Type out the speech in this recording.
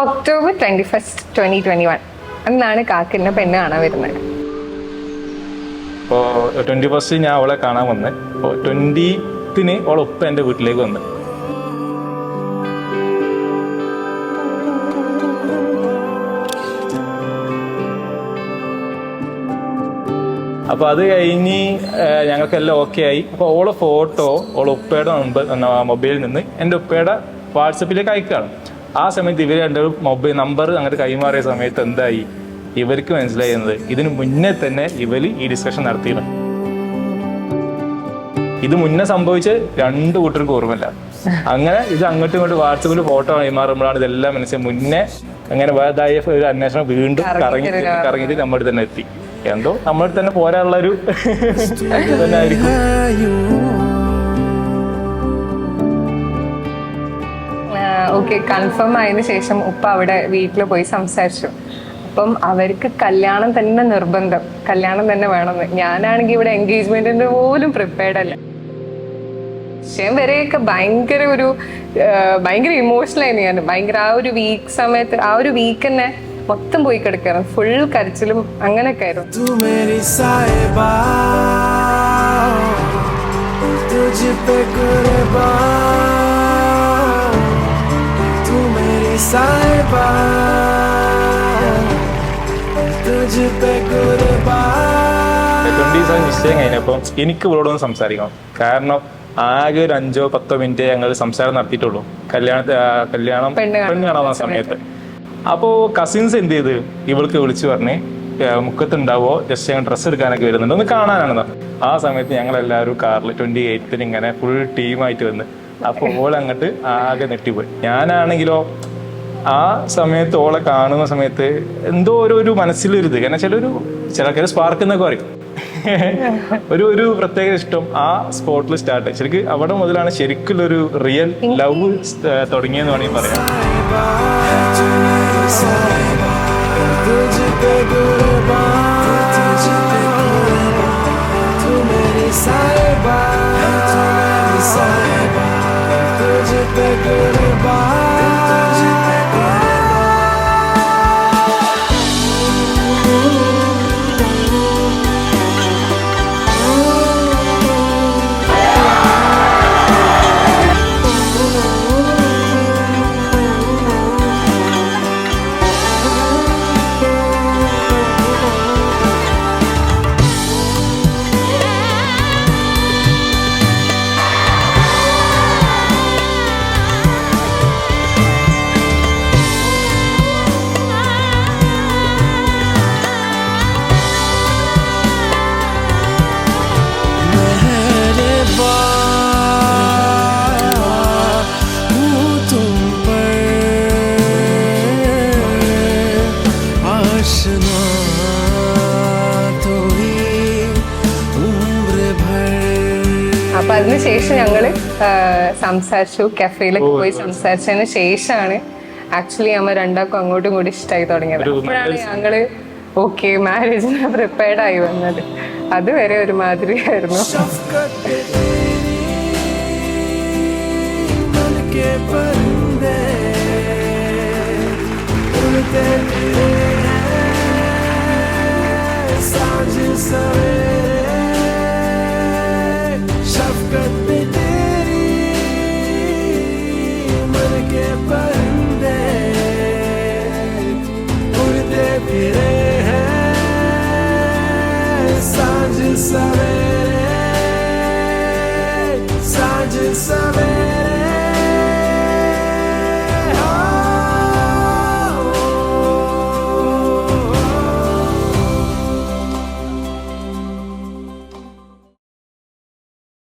October 21st, 2021 അന്നാണ് കാക്കിൻ്റെ പെണ്ണ് കാണാൻ വരുന്നത്. ഇപ്പോൾ 21st ഞാൻ അവളെ കാണാൻ വന്ന്. അപ്പോൾ 20th അവളെ ഉപ്പ എൻ്റെ വീട്ടിലേക്ക് വന്ന്. അപ്പോൾ അത് കഴിഞ്ഞ് ഞങ്ങൾക്കെല്ലാം ഓക്കെ ആയി. അപ്പോൾ ഓളെ ഫോട്ടോ ഓളെ ഉപ്പയുടെ മൊബൈലിൽ നിന്ന് എൻ്റെ ഉപ്പയുടെ വാട്സപ്പിലേക്ക് അയക്കുകയാണ്. ആ സമയത്ത് ഇവർ എൻ്റെ മൊബൈൽ നമ്പർ അങ്ങോട്ട് കൈമാറിയ സമയത്ത് എന്തായി, ഇവർക്ക് മനസ്സിലായിരുന്നത് ഇതിന് മുന്നേ തന്നെ ഇവർ ഈ ഡിസ്കഷൻ നടത്തിയിരുന്നു. ഇത് മുന്നേ സംഭവിച്ച് രണ്ടു കൂട്ടർക്കും ഓർമ്മയില്ല. അങ്ങനെ ഇത് അങ്ങോട്ടും ഇങ്ങോട്ടും വാട്സപ്പിൽ ഫോട്ടോ കൈമാറുമ്പോഴാണ് ഇതെല്ലാം മനസ്സിലായി. മുന്നേ അങ്ങനെ വേദായ ഒരു അന്വേഷണം വീണ്ടും കറങ്ങിയിട്ട് നമ്മുടെ തന്നെ എത്തി. എന്തോ നമ്മൾ തന്നെ പോരാനുള്ളൊരു തന്നെ ആയിരിക്കും. ഓക്കെ, കൺഫേം ആയതിനു ശേഷം ഉപ്പ അവിടെ വീട്ടിൽ പോയി സംസാരിച്ചു. അപ്പം അവർക്ക് കല്യാണം തന്നെ നിർബന്ധം, കല്യാണം തന്നെ വേണമെന്ന്. ഞാനാണെങ്കിൽ ഇവിടെ എൻഗേജ്മെന്റിന്റെ പോലും പ്രിപ്പയർഡ് അല്ല. വിഷയം വരെയൊക്കെ ഭയങ്കര ഇമോഷണൽ ആയിരുന്നു ഞാൻ. ഭയങ്കര ആ ഒരു വീക്ക് സമയത്ത്, ആ ഒരു വീക്ക് തന്നെ മൊത്തം പോയി കിടക്കായിരുന്നു. ഫുൾ കരച്ചിലും അങ്ങനെയൊക്കെ ആയിരുന്നു. നിശ്ചയം കഴിഞ്ഞപ്പം എനിക്ക് ഇവളോടൊന്ന് സംസാരിക്കണം. കാരണം ആകെ ഒരു 5-10 മിനിറ്റ് ഞങ്ങൾ സംസാരം നടത്തിയിട്ടുള്ളൂ കല്യാണം പെണ്ണ് കാണാവുന്ന സമയത്ത്. അപ്പോൾ കസിൻസ് എന്ത് ചെയ്ത് ഇവൾക്ക് വിളിച്ചു പറഞ്ഞ് മുക്കത്തുണ്ടാവോ ജസ്റ്റ് ഞങ്ങൾ ഡ്രസ്സ് എടുക്കാനൊക്കെ വരുന്നുണ്ട്, ഒന്ന് കാണാനാണെന്ന്. ആ സമയത്ത് ഞങ്ങളെല്ലാവരും കാറിൽ 28th ഇങ്ങനെ ഫുൾ ടീമായിട്ട് വന്ന്. അപ്പോൾ ഓളങ്ങോട്ട് ആകെ നെട്ടിപ്പോയി. ഞാനാണെങ്കിലോ ആ സമയത്ത് ഓളെ കാണുന്ന സമയത്ത് എന്തോ ഒരു മനസ്സിലൊരിത്, കാരണം ചിലക്കാര് സ്പാർക്ക് എന്നൊക്കെ പറയും, ഒരു പ്രത്യേക ഇഷ്ടം ആ സ്പോട്ടിൽ സ്റ്റാർട്ട്. ശരിക്കും അവിടെ മുതലാണ് ശരിക്കുള്ളൊരു റിയൽ ലവ് തുടങ്ങിയെന്ന് വേണമെങ്കിൽ പറയാം. അപ്പൊ അതിനുശേഷം ഞങ്ങള് സംസാരിച്ചു, കഫേയിലൊക്കെ പോയി സംസാരിച്ചതിന് ശേഷമാണ് ആക്ച്വലി നമ്മൾ രണ്ടാൾക്കും അങ്ങോട്ടും കൂടി ഇഷ്ടമായി തുടങ്ങിയത്. അപ്പോഴാണ് ഞങ്ങള് ഓക്കെ മാരേജിന് പ്രിപ്പയർഡ് ആയി വന്നത്. അതുവരെ ഒരുമാതിരി ആയിരുന്നു. Sabe